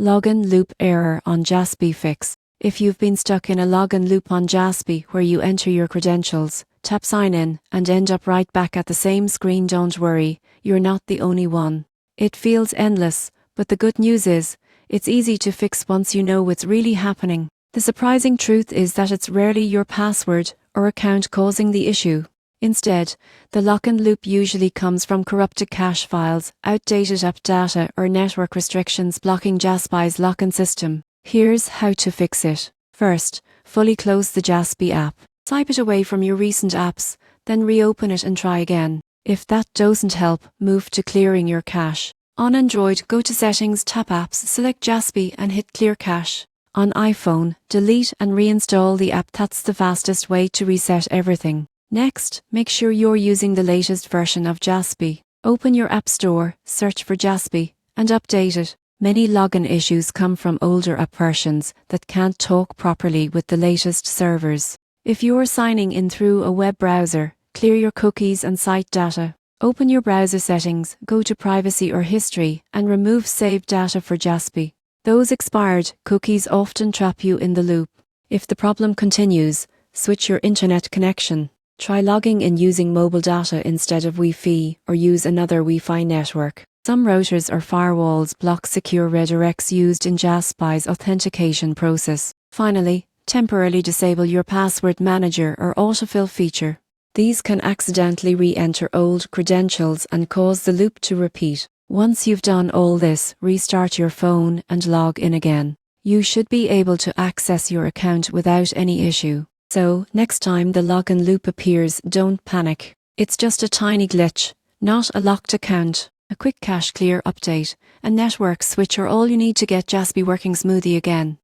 Login loop error on Jassby Fix. If you've been stuck in a login loop on Jassby where you enter your credentials, tap sign in, and end up right back at the same screen, don't worry, you're not the only one. It feels endless, but the good news is, it's easy to fix once you know what's really happening. The surprising truth is that it's rarely your password or account causing the issue. Instead, the login loop usually comes from corrupted cache files, outdated app data, or network restrictions blocking Jassby's login system. Here's how to fix it. First, fully close the Jassby app. Swipe it away from your recent apps, then reopen it and try again. If that doesn't help, move to clearing your cache. On Android, go to Settings, tap Apps, select Jassby and hit Clear Cache. On iPhone, delete and reinstall the app. That's the fastest way to reset everything. Next, make sure you're using the latest version of Jassby. Open your App Store, search for Jassby, and update it. Many login issues come from older app versions that can't talk properly with the latest servers. If you're signing in through a web browser, clear your cookies and site data. Open your browser settings, go to Privacy or History, and remove saved data for Jassby. Those expired cookies often trap you in the loop. If the problem continues, switch your internet connection. Try logging in using mobile data instead of Wi-Fi, or use another Wi-Fi network. Some routers or firewalls block secure redirects used in Jassby's authentication process. Finally, temporarily disable your password manager or autofill feature. These can accidentally re-enter old credentials and cause the loop to repeat. Once you've done all this, restart your phone and log in again. You should be able to access your account without any issue. So, next time the login loop appears, don't panic. It's just a tiny glitch, not a locked account. A quick cache clear update and network switch are all you need to get Jassby working smoothly again.